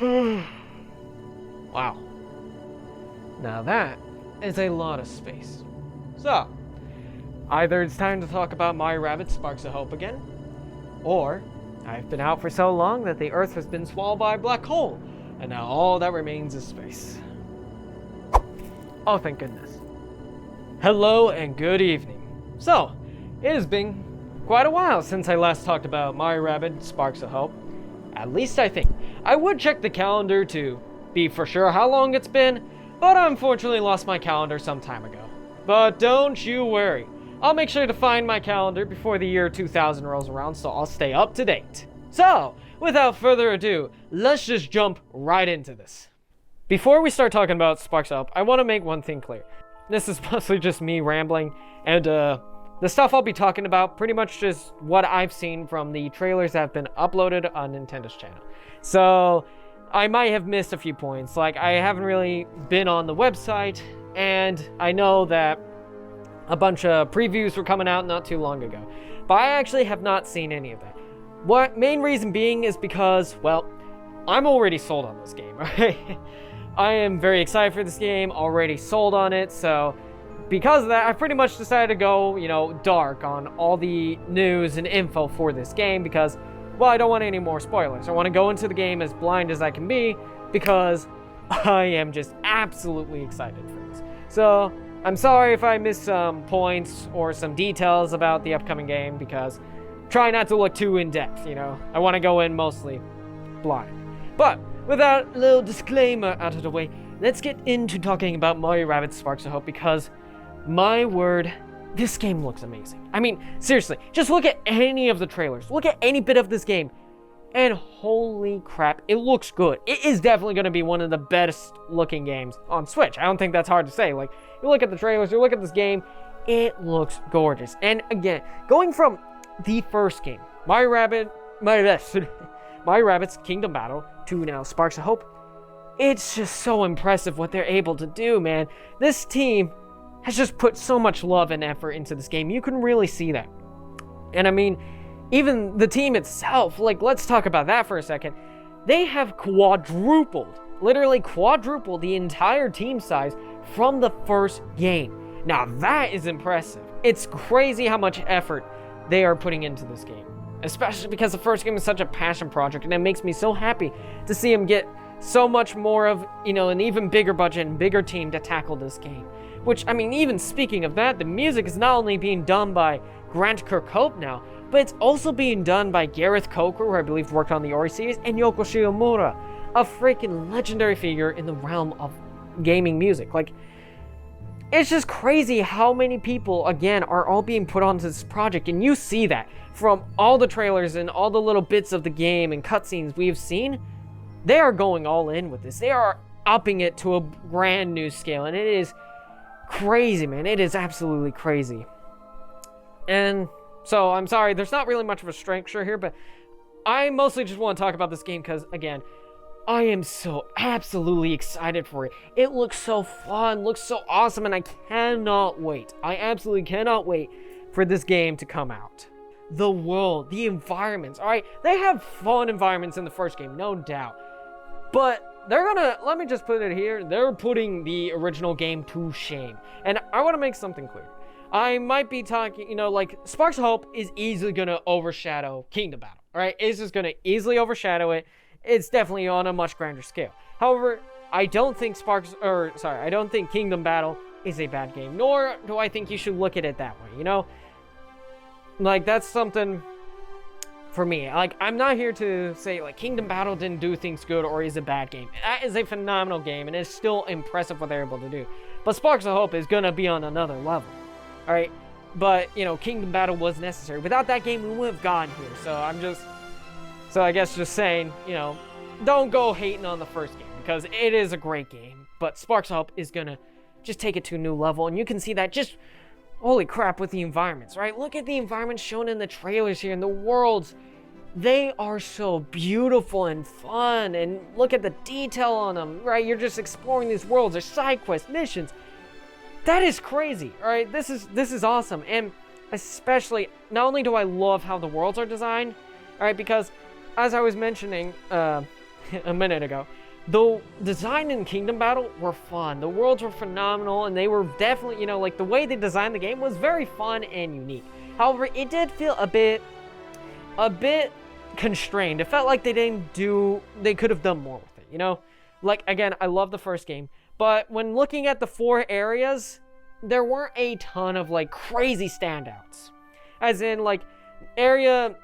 Wow. Now that is a lot of space. So, either it's time to talk about my Rabbids Sparks of Hope again, or I've been out for so long that the Earth has been swallowed by a black hole, and now all that remains is space. Oh, thank goodness. Hello and good evening. So, it has been quite a while since I last talked about my Rabbids Sparks of Hope. At least I think. I would check the calendar to be for sure how long it's been, but I unfortunately lost my calendar some time ago. But don't you worry. I'll make sure to find my calendar before the year 2000 rolls around, so I'll stay up to date. So, without further ado, let's just jump right into this. Before we start talking about Sparks of Hope, I want to make one thing clear. This is mostly just me rambling, and the stuff I'll be talking about pretty much just what I've seen from the trailers that have been uploaded on Nintendo's channel. So, I might have missed a few points, like I haven't really been on the website, and I know that a bunch of previews were coming out not too long ago, but I actually have not seen any of that. What main reason being is because, well, I'm already sold on this game, right? I am very excited for this game, already sold on it, so because of that, I pretty much decided to go, dark on all the news and info for this game because, well, I don't want any more spoilers. I want to go into the game as blind as I can be because I am just absolutely excited for this. So, I'm sorry if I missed some points or some details about the upcoming game because try not to look too in-depth, I want to go in mostly blind. But, with that little disclaimer out of the way, let's get into talking about my Rabbids Sparks of Hope because, my word, this game looks amazing. I mean, seriously, just look at any of the trailers. Look at any bit of this game. And holy crap, it looks good. It is definitely going to be one of the best looking games on Switch. I don't think that's hard to say. Like, you look at the trailers, you look at this game, it looks gorgeous. And again, going from the first game, my Rabbids Kingdom Battle, to now Sparks of Hope, it's just so impressive what they're able to do, man. This team has just put so much love and effort into this game. You can really see that. And I mean, even the team itself, like, let's talk about that for a second. They have literally quadrupled the entire team size from the first game. Now that is impressive. It's crazy how much effort they are putting into this game, especially because the first game is such a passion project, and it makes me so happy to see them get so much more of, an even bigger budget and bigger team to tackle this game. Which, I mean, even speaking of that, the music is not only being done by Grant Kirkhope now, but it's also being done by Gareth Coker, who I believe worked on the Ori series, and Yoko Shimomura, a freaking legendary figure in the realm of gaming music. Like, it's just crazy how many people, again, are all being put onto this project, and you see that from all the trailers and all the little bits of the game and cutscenes we've seen. They are going all in with this. They are upping it to a brand new scale, and it is crazy, man. It is absolutely crazy. And so, I'm sorry, there's not really much of a structure here, but I mostly just want to talk about this game because, again, I am so absolutely excited for it. It looks so fun, looks so awesome, and I cannot wait. I absolutely cannot wait for this game to come out. The world, the environments, alright? They have fun environments in the first game, no doubt. But let me just put it here, they're putting the original game to shame. And I want to make something clear. I might be talking, like, Sparks of Hope is easily going to overshadow Kingdom Battle, alright? It's just going to easily overshadow it. It's definitely on a much grander scale. However, I don't think Kingdom Battle is a bad game, nor do I think you should look at it that way, Like, that's something for me. Like, I'm not here to say, like, Kingdom Battle didn't do things good or is a bad game. That is a phenomenal game, and it's still impressive what they're able to do. But Sparks of Hope is gonna be on another level, alright? But, Kingdom Battle was necessary. Without that game, we wouldn't have gotten here. So I guess just saying, don't go hating on the first game, because it is a great game. But Sparks of Hope is gonna just take it to a new level, and you can see that just, holy crap, with the environments, right? Look at the environments shown in the trailers here, and the worlds. They are so beautiful and fun, and look at the detail on them, right? You're just exploring these worlds. There's side quests, missions. That is crazy, all right? This is awesome, and especially, not only do I love how the worlds are designed, all right, because as I was mentioning a minute ago, the design in Kingdom Battle were fun. The worlds were phenomenal, and they were definitely, you know, like the way they designed the game was very fun and unique. However, it did feel a bit constrained. It felt like they could have done more with it, you know? Like, again, I love the first game, but when looking at the 4 areas, there weren't a ton of, like, crazy standouts. As in, like, area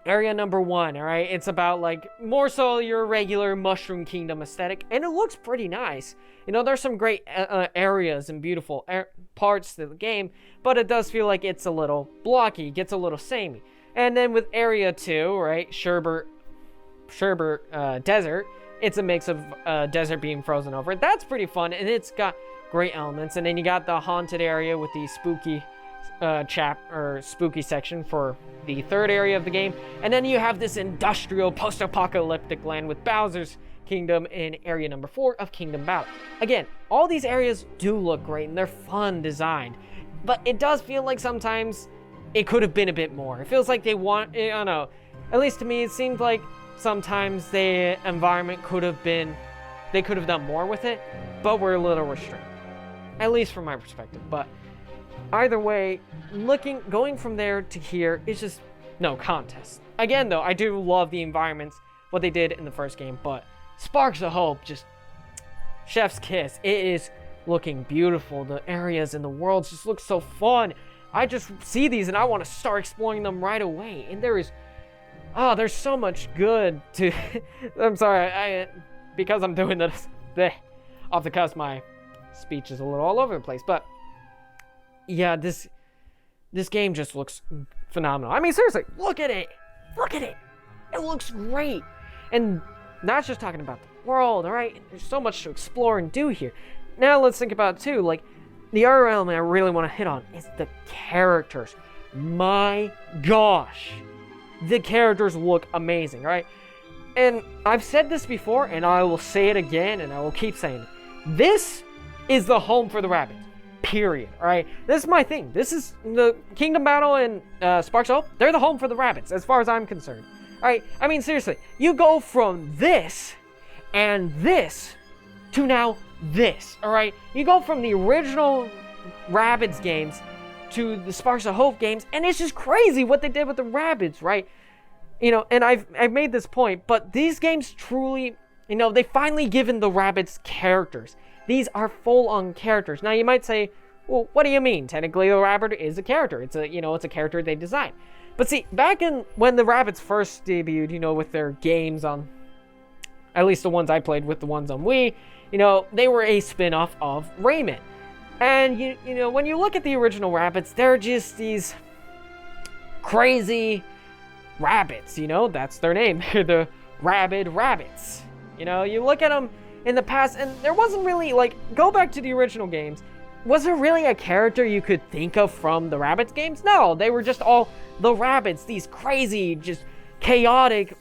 number 1, all right? It's about, like, more so your regular Mushroom Kingdom aesthetic, and it looks pretty nice. You know, there's some great areas and beautiful parts to the game, but it does feel like it's a little blocky, gets a little samey. And then with Area 2, right, Sherbert Desert, it's a mix of desert being frozen over. That's pretty fun, and it's got great elements. And then you got the haunted area with the spooky spooky section for the 3rd area of the game. And then you have this industrial post-apocalyptic land with Bowser's Kingdom in area number 4 of Kingdom Battle. Again, all these areas do look great, and they're fun designed. But it does feel like sometimes it could have been a bit more. It feels like they want, I don't know, at least to me, it seemed like sometimes the environment they could have done more with it, but we're a little restrained. At least from my perspective. But either way, going from there to here is just no contest. Again, though, I do love the environments, what they did in the first game, but Sparks of Hope, just chef's kiss. It is looking beautiful. The areas and the worlds just look so fun. I just see these and I want to start exploring them right away. And there's so much good to... I'm sorry, because I'm doing this off the cusp, my speech is a little all over the place. But yeah, this game just looks phenomenal. I mean, seriously, look at it. Look at it. It looks great. And not just talking about the world, all right? There's so much to explore and do here. Now let's think about it too. Like, the other element I really want to hit on is the characters. My gosh. The characters look amazing, right? And I've said this before, and I will say it again, and I will keep saying it. This is the home for the Rabbids. Period. All right? This is my thing. This is the Kingdom Battle and Sparks of Hope. They're the home for the Rabbids, as far as I'm concerned. All right? I mean, seriously. You go from this and this to now this. All right? You go from the original Rabbids games to the Sparks of Hope games, and it's just crazy what they did with the Rabbids, right? You know, and I've made this point, but these games truly, you know, they finally given the Rabbids characters. These are full-on characters. Now you might say, well, what do you mean? Technically, the Rabbid is a character. It's a character they designed. But see, back when the Rabbids first debuted, you know, with their games on, at least the ones I played with, the ones on Wii, you know, they were a spin-off of Rayman. And, you know, when you look at the original Rabbids, they're just these crazy rabbits, you know? That's their name. They're the Rabid Rabbits. You know, you look at them in the past, and there wasn't really, like, go back to the original games. Was there really a character you could think of from the Rabbids games? No, they were just all the Rabbids, these crazy, just chaotic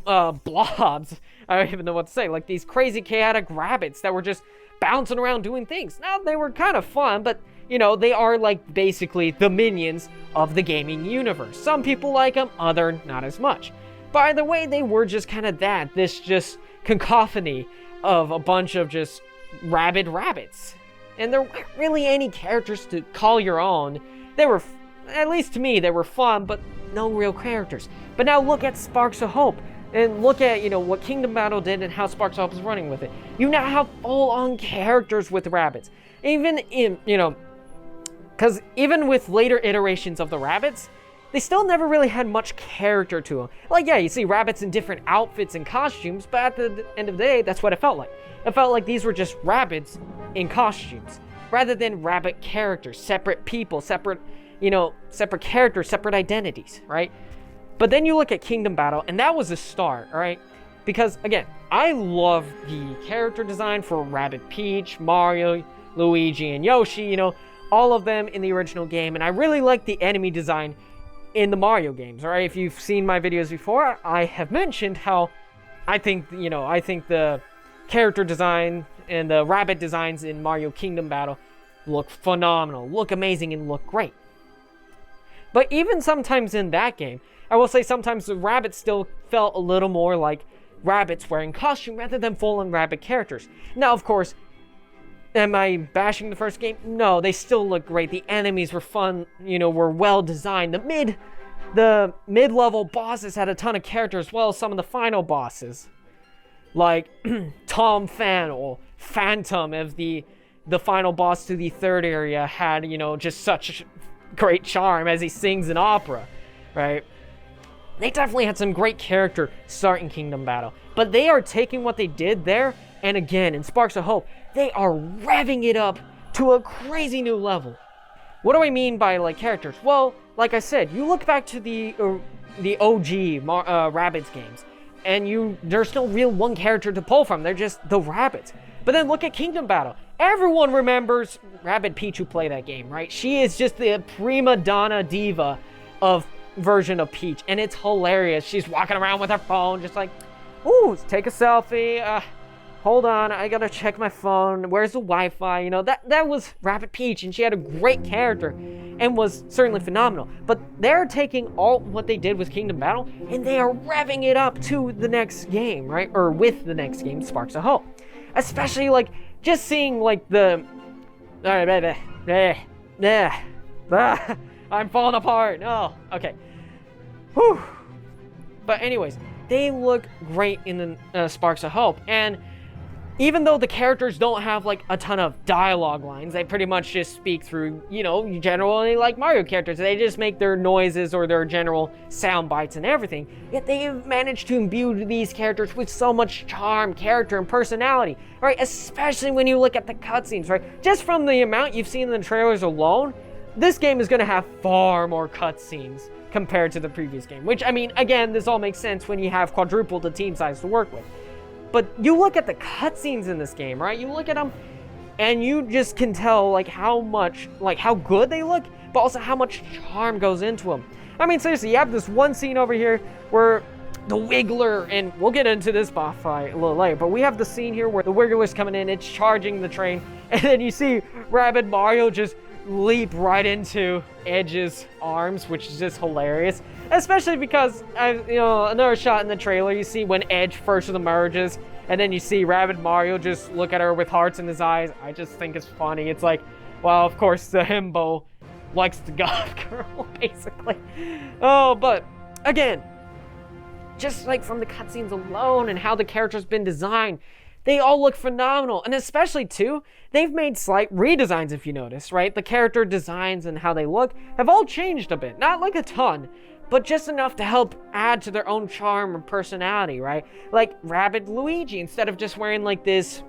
blobs. I don't even know what to say. Like, these crazy, chaotic rabbits that were just bouncing around doing things. Now, they were kind of fun, but, you know, they are, like, basically the minions of the gaming universe. Some people like them, other not as much. By the way, they were just kind of this just cacophony of a bunch of just rabid rabbits. And there weren't really any characters to call your own. They were, at least to me, they were fun, but no real characters. But now look at Sparks of Hope. And look at, you know, what Kingdom Battle did and how Sparks of Hope is running with it. You now have full-on characters with Rabbids. Even in, you know, because even with later iterations of the Rabbids, they still never really had much character to them. Like, yeah, you see rabbits in different outfits and costumes, but at the end of the day, that's what it felt like. It felt like these were just Rabbids in costumes, rather than rabbit characters, separate people, separate characters, separate identities, right? But then you look at Kingdom Battle, and that was a start, all right? Because, again, I love the character design for Rabbid Peach, Mario, Luigi, and Yoshi, you know, all of them in the original game, and I really like the enemy design in the Mario games, all right? If you've seen my videos before, I have mentioned how I think the character design and the rabbit designs in Mario Kingdom Battle look phenomenal, look amazing, and look great. But even sometimes in that game, I will say sometimes the rabbits still felt a little more like rabbits wearing costume rather than full-on rabbit characters. Now, of course, am I bashing the first game? No, they still look great. The enemies were fun, were well designed. The mid-level bosses had a ton of character, as well as some of the final bosses. Like Tom Phantom of the final boss to the third area had, just such great charm as he sings an opera, right? They definitely had some great character starting Kingdom Battle, but they are taking what they did there, and again, in Sparks of Hope, they are revving it up to a crazy new level. What do I mean by, like, characters? Well, like I said, you look back to the OG Rabbids games, and there's no real one character to pull from. They're just the Rabbids. But then look at Kingdom Battle. Everyone remembers Rabbid Peach, who played that game, right? She is just the prima donna diva of version of Peach, and it's hilarious. She's walking around with her phone, just like, ooh, let's take a selfie. Hold on, I gotta check my phone. Where's the Wi-Fi? That was Rabbid Peach, and she had a great character and was certainly phenomenal. But they're taking all what they did with Kingdom Battle, and they are revving it up to the next game, right? Or with the next game, Sparks of Hope. Especially, like, just seeing, like, I'm falling apart. No, okay. Whew. But anyways, they look great in the Sparks of Hope, and even though the characters don't have, like, a ton of dialogue lines, they pretty much just speak through, generally like Mario characters. They just make their noises or their general sound bites and everything. Yet they have managed to imbue these characters with so much charm, character, and personality, right? Especially when you look at the cutscenes, right? Just from the amount you've seen in the trailers alone, this game is going to have far more cutscenes compared to the previous game. Which, I mean, again, this all makes sense when you have quadrupled the team size to work with. But you look at the cutscenes in this game, right? You look at them, and you just can tell, like, how good they look, but also how much charm goes into them. I mean, seriously, you have this one scene over here where the Wiggler, and we'll get into this boss fight a little later, but we have the scene here where the Wiggler's coming in, it's charging the train, and then you see Rabbid Mario just leap right into Edge's arms, which is just hilarious. Especially because, another shot in the trailer, you see when Edge first emerges, and then you see Rabbid Mario just look at her with hearts in his eyes. I just think it's funny. It's like, well, of course, the himbo likes the goth girl, basically. Oh, but, again, just like from the cutscenes alone and how the character's been designed, they all look phenomenal. And especially, too, they've made slight redesigns, if you notice, right? The character designs and how they look have all changed a bit. Not like a ton, but just enough to help add to their own charm and personality, right? Like Rabbid Luigi, instead of just wearing like this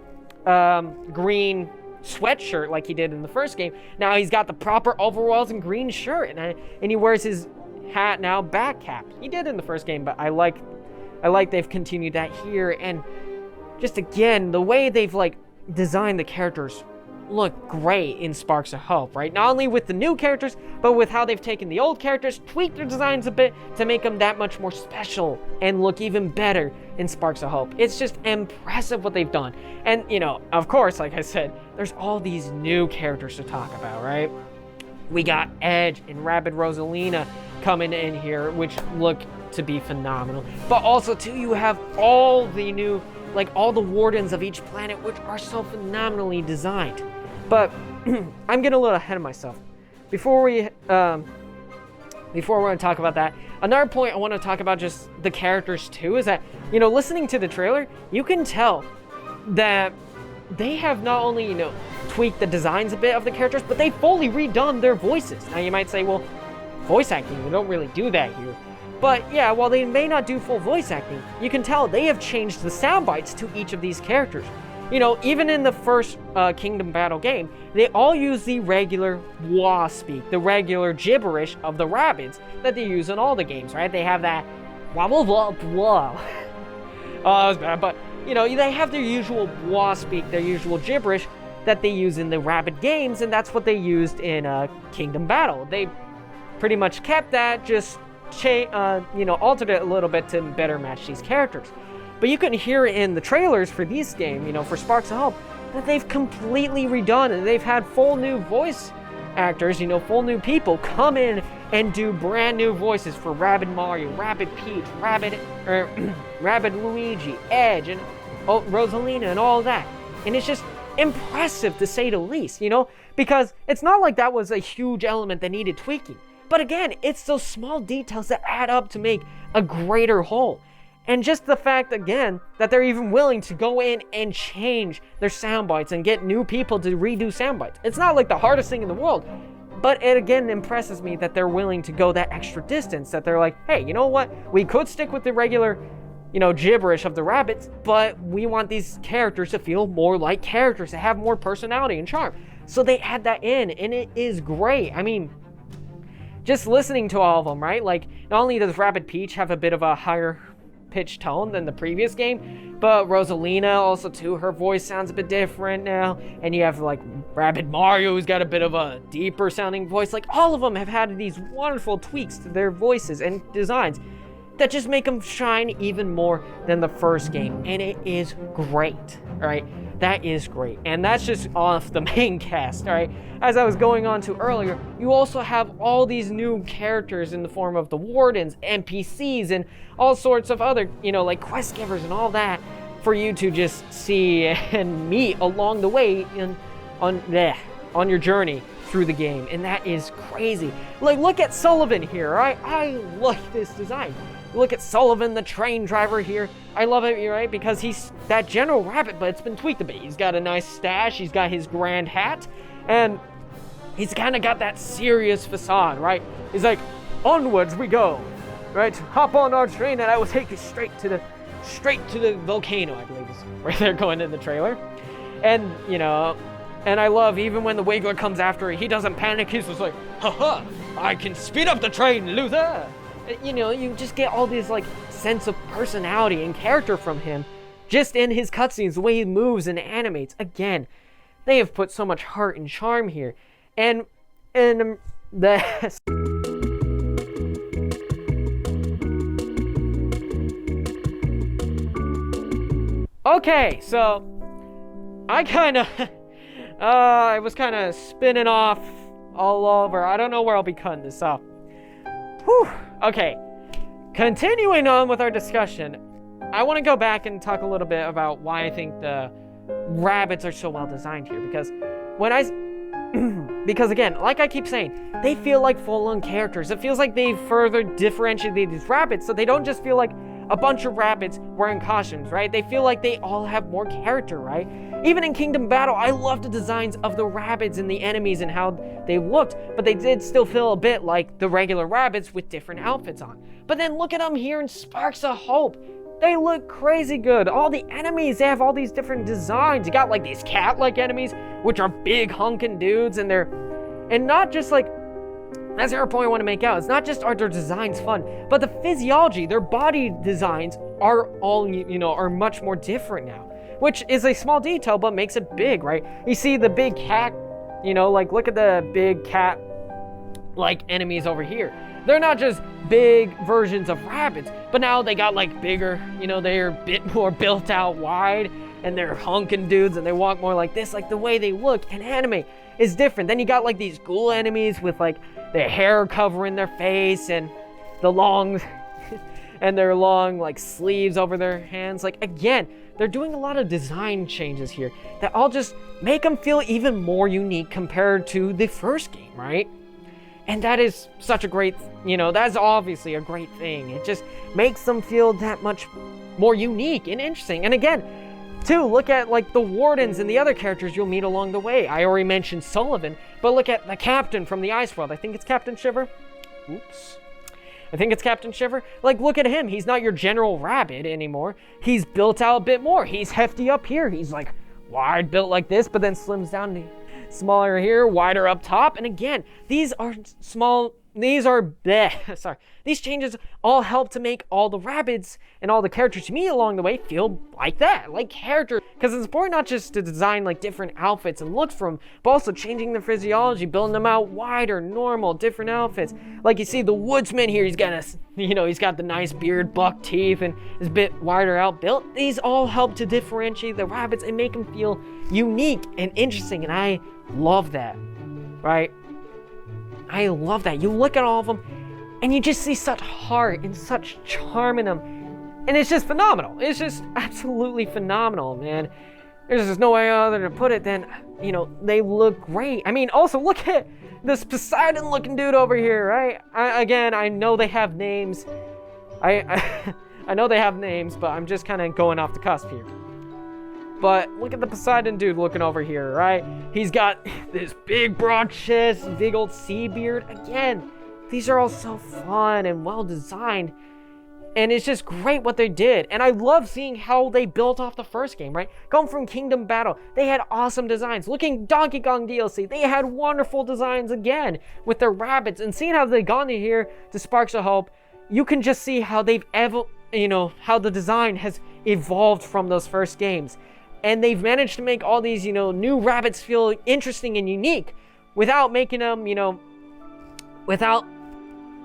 green sweatshirt like he did in the first game, now he's got the proper overalls and green shirt, and he wears his hat now back capped. He did in the first game, but I like they've continued that here, and just again, the way they've like designed the characters look great in Sparks of Hope, right? Not only with the new characters, but with how they've taken the old characters, tweaked their designs a bit to make them that much more special and look even better in Sparks of Hope. It's just impressive what they've done. And, of course, like I said, there's all these new characters to talk about, right? We got Edge and Rabbid Rosalina coming in here, which look to be phenomenal. But also, too, you have all the new, like all the wardens of each planet, which are so phenomenally designed. But I'm getting a little ahead of myself. Before we want to talk about that, another point I want to talk about just the characters too is that, listening to the trailer, you can tell that they have not only, tweaked the designs a bit of the characters, but they fully redone their voices. Now you might say, well, voice acting, we don't really do that here. But yeah, while they may not do full voice acting, you can tell they have changed the sound bites to each of these characters. Even in the first Kingdom Battle game, they all use the regular wah speak, the regular gibberish of the Rabbids that they use in all the games, right? They have that wah wah wah wah. Oh, that was bad, but they have their usual wah speak, their usual gibberish that they use in the Rabbid games, and that's what they used in Kingdom Battle. They pretty much kept that, just altered it a little bit to better match these characters. But you can hear in the trailers for this game, for Sparks of Hope, that they've completely redone and they've had full new voice actors, full new people come in and do brand new voices for Rabbid Mario, Rabbid Peach, Rabbid Luigi, Edge, and Rosalina, and all that. And it's just impressive to say the least, because it's not like that was a huge element that needed tweaking. But again, it's those small details that add up to make a greater whole. And just the fact, again, that they're even willing to go in and change their sound bites and get new people to redo sound bites. It's not like the hardest thing in the world, but it again impresses me that they're willing to go that extra distance, that they're like, hey, you know what? We could stick with the regular, gibberish of the Rabbids, but we want these characters to feel more like characters, to have more personality and charm. So they add that in, and it is great. I mean, just listening to all of them, right? Like, not only does Rabbid Peach have a bit of a higher pitch tone than the previous game, but Rosalina also too, her voice sounds a bit different now, and you have like Rabbid Mario, who's got a bit of a deeper sounding voice. Like, all of them have had these wonderful tweaks to their voices and designs that just make them shine even more than the first game, and it is great, right? That is great. And that's just off the main cast, right? As I was going on to earlier, you also have all these new characters in the form of the wardens, NPCs, and all sorts of other, like quest givers and all that for you to just see and meet along the way on your journey through the game. And that is crazy. Like, look at Sullivan here, right? I like this design. Look at Sullivan, the train driver here. I love it, right? Because he's that general rabbit, but it's been tweaked a bit. He's got a nice stash. He's got his grand hat. And he's kind of got that serious facade, right? He's like, onwards we go, right? Hop on our train and I will take you straight to the volcano, I believe is where they're going in the trailer. And, and I love even when the Wiggler comes after, he doesn't panic. He's just like, haha, I can speed up the train, loser. You just get all this like sense of personality and character from him just in his cutscenes, the way he moves and animates. Again, they have put so much heart and charm here. And the okay, so I was kind of spinning off all over. I don't know where I'll be cutting this off. Whew. Okay, continuing on with our discussion, I want to go back and talk a little bit about why I think the Rabbids are so well designed here. Because again, like I keep saying, they feel like full-on characters. It feels like they further differentiate these Rabbids, so they don't just feel like a bunch of Rabbids wearing costumes, right? They feel like they all have more character, right? Even in Kingdom Battle, I love the designs of the Rabbids and the enemies and how they looked, but they did still feel a bit like the regular Rabbids with different outfits on. But then look at them here in Sparks of Hope. They look crazy good. All the enemies, they have all these different designs. You got like these cat-like enemies, which are big hunking dudes, and not just like, that's the other point I want to make out. It's not just are their designs fun, but the physiology, their body designs are all, are much more different now, which is a small detail, but makes it big, right? You see the big cat, like look at the big cat-like enemies over here. They're not just big versions of Rabbids, but now they got like bigger, they're a bit more built out wide, and they're hunking dudes, and they walk more like this. Like the way they look and animate is different. Then you got like these ghoul enemies with like their hair covering their face and the long and their long like sleeves over their hands. Like again, they're doing a lot of design changes here that all just make them feel even more unique compared to the first game, right? And that is such a great, that's obviously a great thing. It just makes them feel that much more unique and interesting. And again, too, look at like the wardens and the other characters you'll meet along the way. I already mentioned Sullivan, but look at the captain from the Ice World. I think it's Captain Shiver. Oops. I think it's Captain Shiver. Like, look at him. He's not your general rabbit anymore. He's built out a bit more. He's hefty up here. He's like wide built like this, but then slims down to smaller here, wider up top. And again, these changes all help to make all the Rabbids and all the characters you meet along the way feel like that, like character. Because it's important not just to design like different outfits and looks for them, but also changing their physiology, building them out wider, normal, different outfits. Like you see the woodsman here, he's got he's got the nice beard, buck teeth, and is a bit wider out built. These all help to differentiate the Rabbids and make them feel unique and interesting, and I love that, right? I love that. You look at all of them, and you just see such heart and such charm in them. And it's just phenomenal. It's just absolutely phenomenal, man. There's just no way other to put it than, you know, they look great. I mean, also, look at this Poseidon-looking dude over here, right? I know they have names. I know they have names, but I'm just kind of going off the cusp here. But look at the Poseidon dude looking over here, right? He's got this big broad chest, big old sea beard. Again, these are all so fun and well designed. And it's just great what they did. And I love seeing how they built off the first game, right? Going from Kingdom Battle, they had awesome designs. Looking Donkey Kong DLC, they had wonderful designs again with their Rabbids. And seeing how they've gone to here to Sparks of Hope, you can just see how they've how the design has evolved from those first games. And they've managed to make all these, new Rabbids feel interesting and unique without making them, without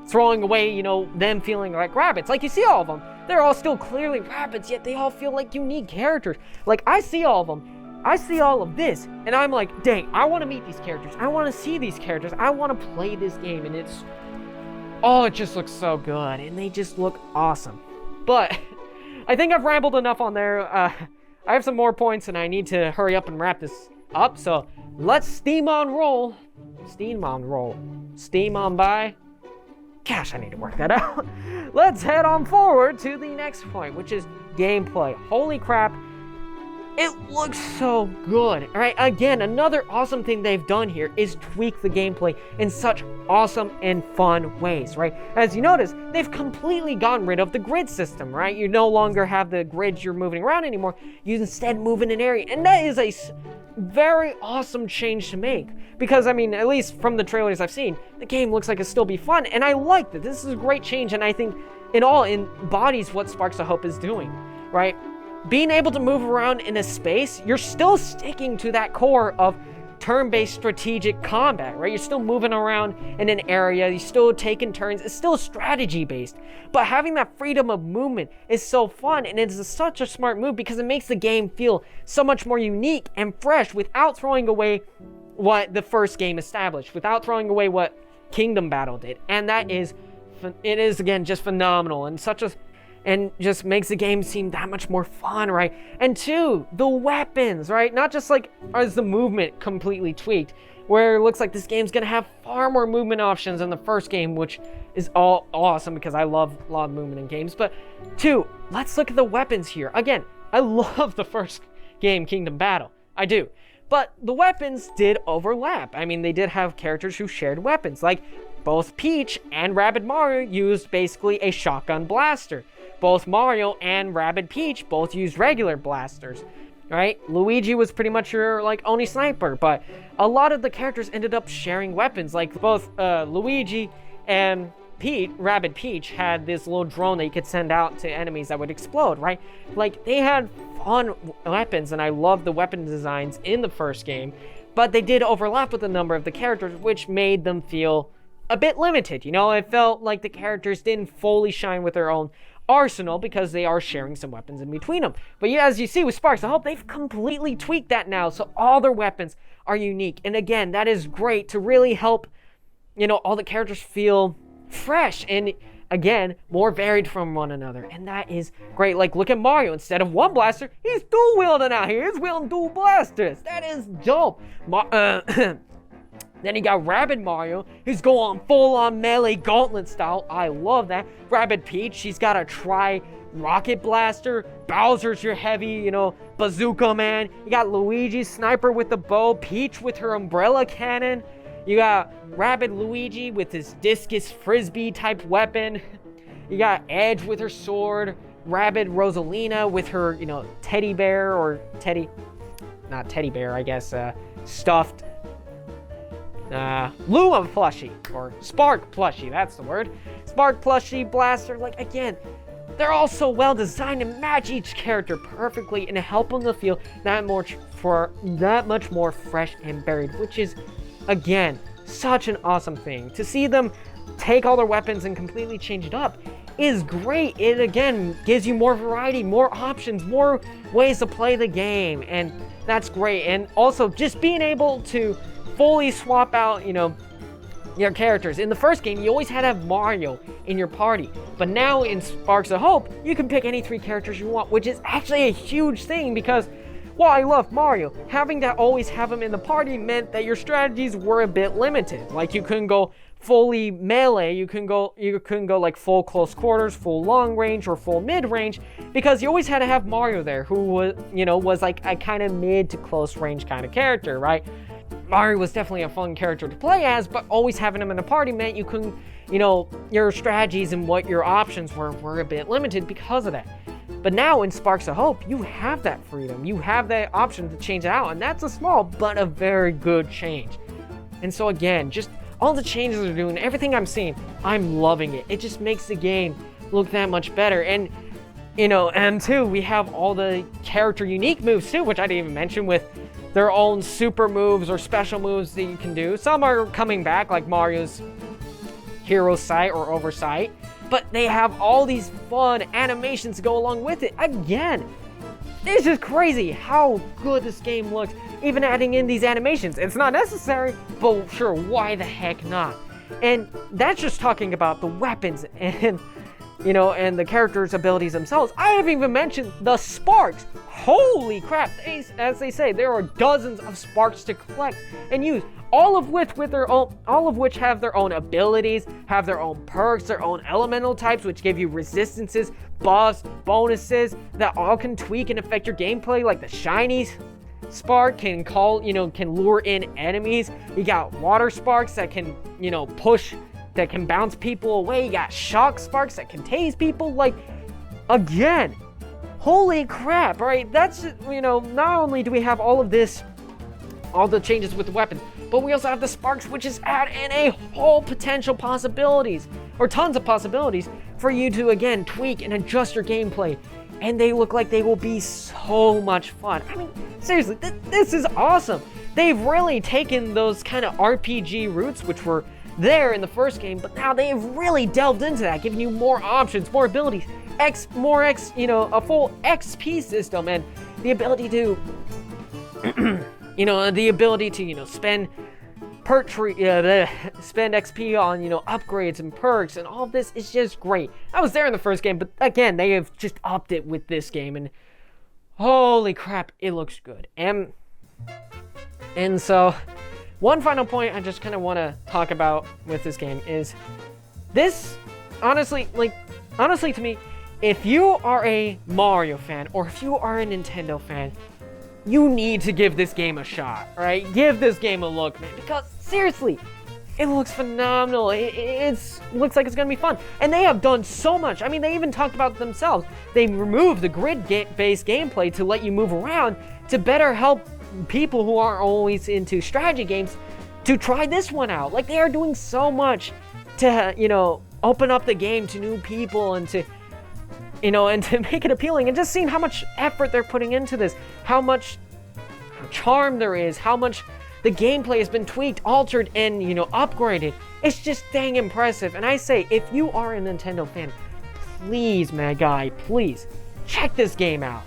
throwing away, them feeling like Rabbids. Like, you see all of them. They're all still clearly Rabbids, yet they all feel like unique characters. Like, I see all of them. I see all of this, and I'm like, dang, I want to meet these characters. I want to see these characters. I want to play this game, and it just looks so good, and they just look awesome. But I think I've rambled enough on there. I have some more points, and I need to hurry up and wrap this up, so let's steam on roll. Steam on by. Gosh, I need to work that out. Let's head on forward to the next point, which is gameplay. Holy crap, it looks so good. All right, again, another awesome thing they've done here is tweak the gameplay in such awesome and fun ways, right? As you notice, they've completely gotten rid of the grid system, right? You no longer have the grids you're moving around anymore. You instead move in an area, and that is a very awesome change to make, because I mean, at least from the trailers I've seen, the game looks like it'll still be fun, and I like that. This is a great change, and I think it all embodies what Sparks of Hope is doing, right? Being able to move around in a space, you're still sticking to that core of turn-based strategic combat, right? You're still moving around in an area, you're still taking turns, it's still strategy-based. But having that freedom of movement is so fun, and it's such a smart move because it makes the game feel so much more unique and fresh without throwing away what the first game established, without throwing away what Kingdom Battle did. And it is again just phenomenal, and just makes the game seem that much more fun, right? And two, the weapons, right? Not just like as the movement completely tweaked, where it looks like this game's gonna have far more movement options than the first game, which is all awesome because I love a lot of movement in games. But two, let's look at the weapons here. Again, I love the first game, Kingdom Battle. I do. But the weapons did overlap. I mean, they did have characters who shared weapons, like both Peach and Rabbid Mario used basically a shotgun blaster. Both Mario and Rabbid Peach both used regular blasters, right? Luigi was pretty much your only sniper, but a lot of the characters ended up sharing weapons. Like both Luigi and Rabbid Peach had this little drone that you could send out to enemies that would explode, right? Like, they had fun weapons, and I love the weapon designs in the first game, but they did overlap with a number of the characters, which made them feel a bit limited. It felt like the characters didn't fully shine with their own arsenal because they are sharing some weapons in between them. But yeah, as you see with Sparks of Hope, they've completely tweaked that now, so all their weapons are unique. And again, that is great to really help, all the characters feel fresh and, again, more varied from one another. And that is great. Like, look at Mario. Instead of one blaster, he's dual wielding out here. He's wielding dual blasters. That is dope. Then you got Rabbid Mario, who's going full-on melee gauntlet style. I love that. Rabbid Peach, she's got a rocket blaster. Bowser's your heavy, bazooka man. You got Luigi, sniper with the bow. Peach with her umbrella cannon. You got Rabbid Luigi with his discus frisbee type weapon. You got Edge with her sword. Rabbid Rosalina with her, teddy bear or not teddy bear, I guess, stuffed Luma plushie, or Spark plushie, that's the word. Spark plushie, blaster, again, they're all so well designed to match each character perfectly and help them to feel that much more fresh and varied, which is, again, such an awesome thing. To see them take all their weapons and completely change it up is great. It, again, gives you more variety, more options, more ways to play the game, and that's great. And also, just being able to fully swap out, your characters. In the first game, you always had to have Mario in your party. But now in Sparks of Hope, you can pick any 3 characters you want, which is actually a huge thing because, while I love Mario, having to always have him in the party meant that your strategies were a bit limited. Like, you couldn't go fully melee, you couldn't go like full close quarters, full long range, or full mid range, because you always had to have Mario there, who was like a kind of mid to close range kind of character, right? Mario was definitely a fun character to play as, but always having him in a party meant you couldn't, your strategies and what your options were a bit limited because of that. But now in Sparks of Hope, you have that freedom. You have that option to change it out, and that's a small but a very good change. And so again, just all the changes they're doing, everything I'm seeing, I'm loving it. It just makes the game look that much better. And, and too, we have all the character unique moves too, which I didn't even mention, with their own super moves or special moves that you can do. Some are coming back, like Mario's Hero Sight or Oversight, but they have all these fun animations to go along with it. Again, it's just crazy how good this game looks, even adding in these animations. It's not necessary, but sure, why the heck not? And that's just talking about the weapons and, and the characters' abilities themselves. I haven't even mentioned the sparks. Holy crap, as they say, there are dozens of sparks to collect and use, all of which have their own abilities, have their own perks, their own elemental types, which give you resistances, buffs, bonuses that all can tweak and affect your gameplay. Like the shiny spark can can lure in enemies. You got water sparks that can, that can bounce people away. You got shock sparks that can tase people. Like, again, holy crap, right? That's, not only do we have all of this, all the changes with the weapons, but we also have the sparks, which is add in a whole potential possibilities, or tons of possibilities, for you to, again, tweak and adjust your gameplay. And they look like they will be so much fun. I mean, seriously, this is awesome. They've really taken those kind of RPG roots, which were there in the first game, but now they've really delved into that, giving you more options, more abilities, a full XP system, and the ability to, spend spend XP on, upgrades and perks, and all of this is just great. I was there in the first game, but again, they have just upped it with this game, and holy crap, it looks good. And so, one final point I just kind of want to talk about with this game is this, honestly to me, if you are a Mario fan, or if you are a Nintendo fan, you need to give this game a shot, right? Give this game a look, man, because seriously, it looks phenomenal. It looks like it's gonna be fun. And they have done so much. I mean, they even talked about it themselves. They removed the grid-based gameplay to let you move around to better help people who aren't always into strategy games to try this one out. Like, they are doing so much to, open up the game to new people and to, and to make it appealing, and just seeing how much effort they're putting into this, how much charm there is, how much the gameplay has been tweaked, altered, and, upgraded. It's just dang impressive. And I say, if you are a Nintendo fan, please, my guy, please, check this game out.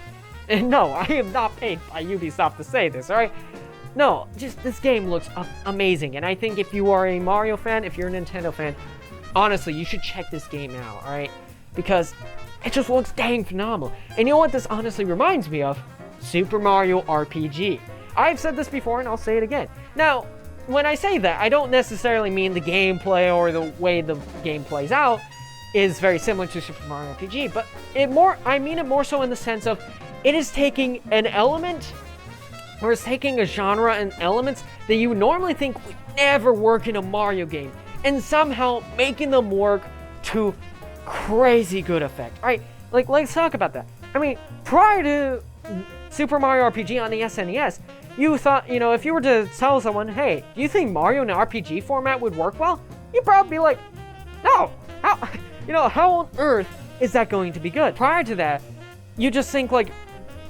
And no, I am not paid by Ubisoft to say this, alright? No, just this game looks amazing. And I think if you are a Mario fan, if you're a Nintendo fan, honestly, you should check this game out, alright? Because it just looks dang phenomenal. And you know what this honestly reminds me of? Super Mario RPG. I've said this before and I'll say it again. Now, when I say that, I don't necessarily mean the gameplay or the way the game plays out is very similar to Super Mario RPG, but I mean it more so in the sense of it is taking an element, or it's taking a genre and elements that you would normally think would never work in a Mario game, and somehow making them work to crazy good effect, right? Like, let's talk about that. I mean, prior to Super Mario RPG on the SNES, you thought, if you were to tell someone, hey, do you think Mario in an RPG format would work well? You'd probably be like, no, how on earth is that going to be good? Prior to that, you just think like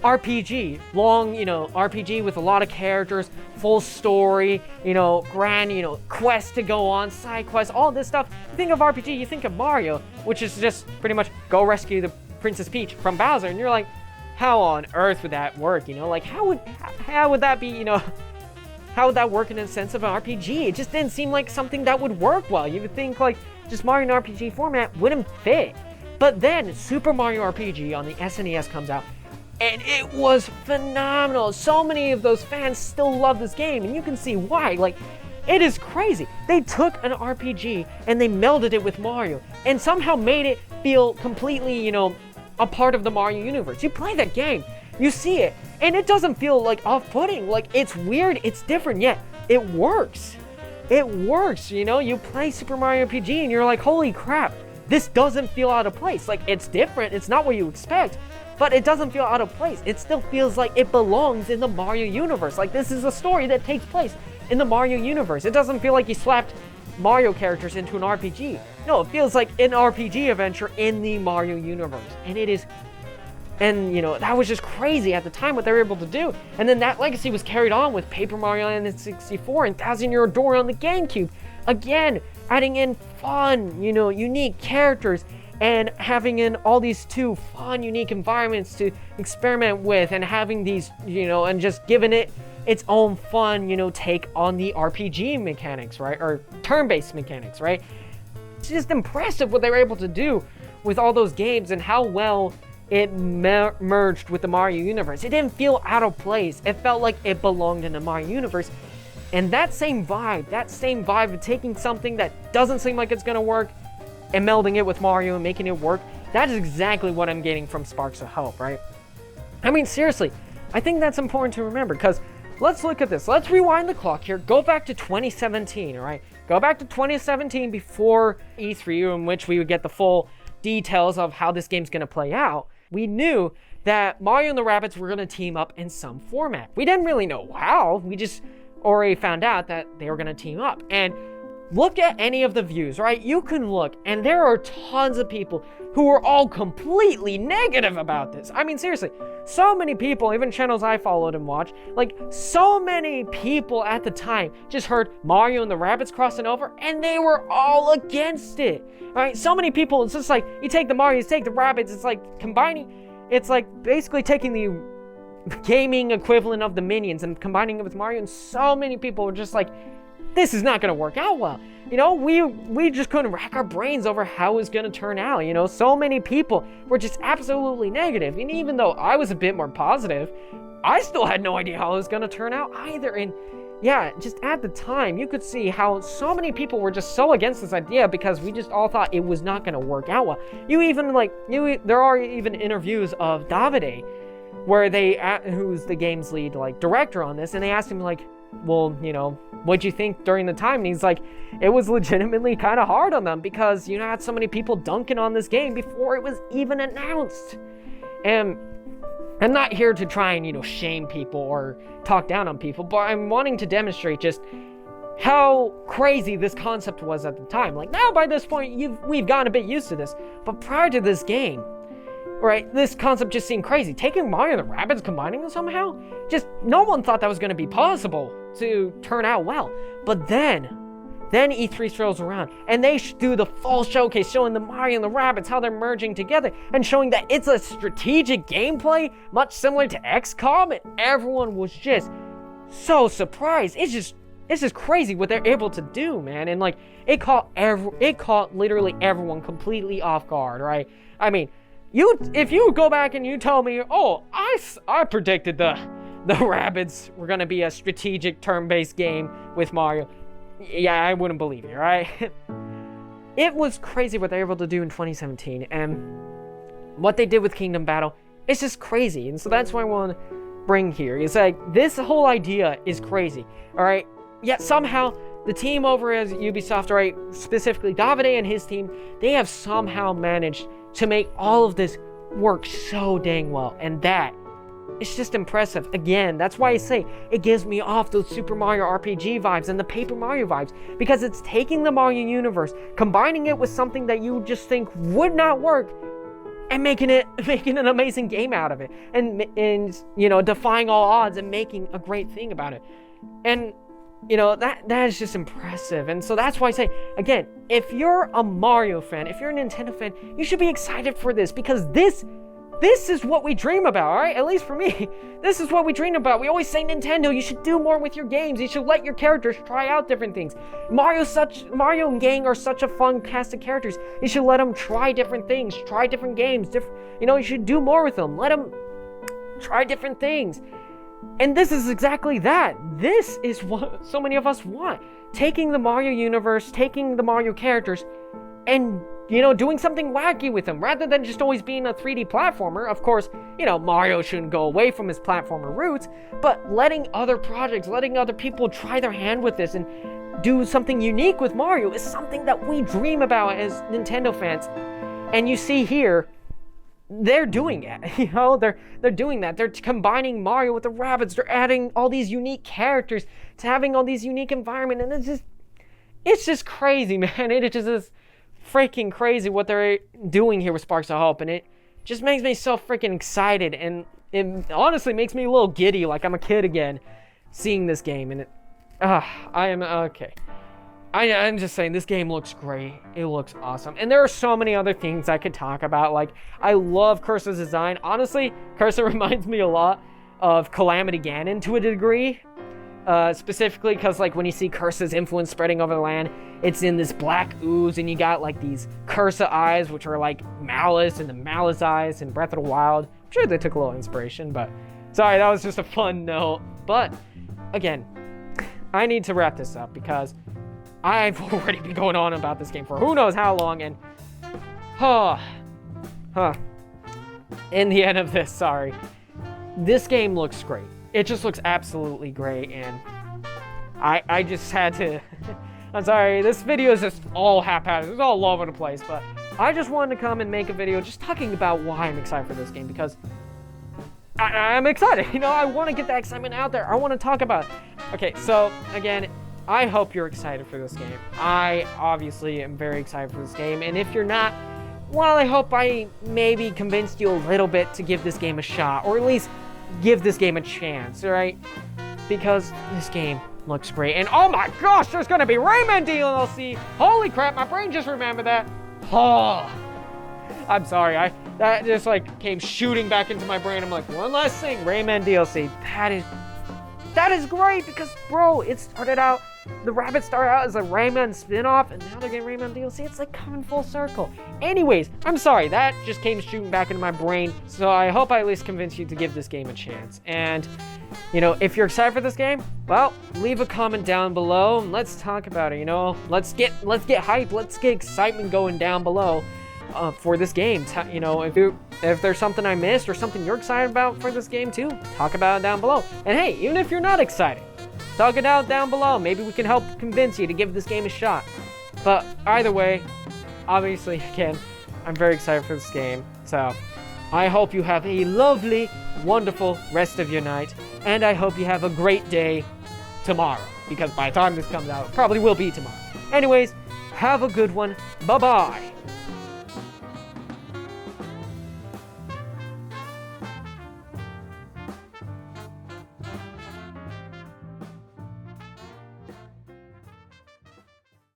RPG, long, RPG with a lot of characters, full story, grand, quest to go on, side quests, all this stuff. You think of RPG, you think of Mario, which is just pretty much go rescue the Princess Peach from Bowser, and you're like, how on earth would that work? Like, how would that be, how would that work in a sense of an RPG? It just didn't seem like something that would work well. You would think like just Mario in RPG format wouldn't fit. But then Super Mario RPG on the SNES comes out, and it was phenomenal. So many of those fans still love this game, and you can see why. Like, it is crazy. They took an RPG and they melded it with Mario and somehow made it feel completely, a part of the Mario universe. You play that game, you see it, and it doesn't feel like off-putting. Like, it's weird, it's different, yet it works. It works, you play Super Mario RPG and you're like, holy crap, this doesn't feel out of place. Like, it's different, it's not what you expect, but it doesn't feel out of place. It still feels like it belongs in the Mario universe. Like, this is a story that takes place in the Mario universe. It doesn't feel like you slapped Mario characters into an RPG. No, it feels like an RPG adventure in the Mario universe. And it is, that was just crazy at the time what they were able to do. And then that legacy was carried on with Paper Mario Land in 64 and Thousand Year Door on the GameCube. Again, adding in fun, unique characters and having in all these two fun, unique environments to experiment with and having these, and just giving it its own fun, take on the RPG mechanics, right? Or turn-based mechanics, right? It's just impressive what they were able to do with all those games and how well it merged with the Mario universe. It didn't feel out of place. It felt like it belonged in the Mario universe. And that same vibe of taking something that doesn't seem like it's gonna work and melding it with Mario and making it work, that is exactly what I'm getting from Sparks of Hope, right? I mean, seriously, I think that's important to remember, because let's look at this. Let's rewind the clock here. Go back to 2017, all right? Go back to 2017 before E3, in which we would get the full details of how this game's gonna play out. We knew that Mario and the Rabbids were gonna team up in some format. We didn't really know how. We just already found out that they were gonna team up. And look at any of the views, right? You can look, and there are tons of people who are all completely negative about this. I mean, seriously, so many people, even channels I followed and watched, like, so many people at the time just heard Mario and the Rabbids crossing over, and they were all against it, right? So many people, it's just like, you take the Mario, you take the Rabbids, it's like combining, it's like basically taking the gaming equivalent of the Minions and combining it with Mario, and so many people were just like, this is not going to work out well. We just couldn't rack our brains over how it was going to turn out. So many people were just absolutely negative. And even though I was a bit more positive, I still had no idea how it was going to turn out either. And yeah, just at the time, you could see how so many people were just so against this idea because we just all thought it was not going to work out well. There are even interviews of Davide where who's the game's lead, director on this, and they asked him, well, what'd you think during the time? And he's like, it was legitimately kind of hard on them because, I had so many people dunking on this game before it was even announced. And I'm not here to try and, shame people or talk down on people, but I'm wanting to demonstrate just how crazy this concept was at the time. Now by this point, we've gotten a bit used to this, but prior to this game, right, this concept just seemed crazy. Taking Mario and the Rabbids, combining them somehow, just no one thought that was going to be possible to turn out well. But then E3 throws around and they do the full showcase showing the Mario and the Rabbids, how they're merging together and showing that it's a strategic gameplay much similar to XCOM, and everyone was just so surprised. It's just crazy what they're able to do, man. And it caught literally everyone completely off guard, right? I mean, if you go back and you tell me, oh, I predicted the Rabbids were gonna be a strategic turn-based game with Mario, yeah, I wouldn't believe you, right? It was crazy what they were able to do in 2017, and what they did with Kingdom Battle, it's just crazy. And so that's what I want to bring here. It's this whole idea is crazy, all right? Yet somehow the team over at Ubisoft, right, specifically Davide and his team, they have somehow managed to make all of this work so dang well, and that it's just impressive. Again, that's why I say it gives me off those Super Mario RPG vibes and the Paper Mario vibes, because it's taking the Mario universe, combining it with something that you just think would not work, and making an amazing game out of it, and defying all odds and making a great thing about it. And that is just impressive. And so that's why I say, again, if you're a Mario fan, if you're a Nintendo fan, you should be excited for this, because this This is what we dream about, all right? At least for me, this is what we dream about. We always say, Nintendo, you should do more with your games. You should let your characters try out different things. Mario and Gang are such a fun cast of characters. You should let them try different things, try different games. You should do more with them. Let them try different things. And this is exactly that. This is what so many of us want. Taking the Mario universe, taking the Mario characters, and doing something wacky with them, rather than just always being a 3D platformer. Of course, Mario shouldn't go away from his platformer roots, but letting other projects, letting other people try their hand with this and do something unique with Mario is something that we dream about as Nintendo fans. And you see here, they're doing it. They're doing that. They're combining Mario with the Rabbids. They're adding all these unique characters to having all these unique environments, and it's just crazy, man. It just is freaking crazy what they're doing here with Sparks of Hope, and it just makes me so freaking excited, and it honestly makes me a little giddy, like I'm a kid again, seeing this game, and I'm just saying, this game looks great. It looks awesome, and there are so many other things I could talk about. Like, I love Curse's design. Honestly, Curse reminds me a lot of Calamity Ganon to a degree. Specifically because, like, when you see Curse's influence spreading over the land, it's in this black ooze, and you got, like, these Cursa eyes, which are, like, Malice, and the Malice eyes in Breath of the Wild. I'm sure they took a little inspiration, but sorry, that was just a fun note. But, again, I need to wrap this up, because I've already been going on about this game for who knows how long, and, in the end of this, sorry, this game looks great. It just looks absolutely great, and I just had to, I'm sorry, this video is just all haphazard, it's all over the place, but I just wanted to come and make a video just talking about why I'm excited for this game, because I'm excited, I want to get that excitement out there, I want to talk about it. Okay, so, again, I hope you're excited for this game. I obviously am very excited for this game, and if you're not, well, I hope I maybe convinced you a little bit to give this game a shot, or at least give this game a chance, alright? Because this game looks great, and oh my gosh, there's gonna be Rayman DLC! Holy crap, my brain just remembered that. Oh, I'm sorry, that just like came shooting back into my brain. I'm like, one last thing, Rayman DLC. That is great, because bro, it started out, the Rabbids started out as a Rayman spin-off, and now they're getting Rayman DLC. It's like coming full circle. Anyways, I'm sorry, that just came shooting back into my brain, so I hope I at least convinced you to give this game a chance. And, if you're excited for this game, well, leave a comment down below, and let's talk about it, Let's get hype, let's get excitement going down below. For this game, if there's something I missed or something you're excited about for this game too, talk about it down below. And hey, even if you're not excited, talk it out down below. Maybe we can help convince you to give this game a shot. But either way, obviously, again, I'm very excited for this game. So I hope you have a lovely, wonderful rest of your night, and I hope you have a great day tomorrow, because by the time this comes out, it probably will be tomorrow. Anyways, have a good one. Bye-bye.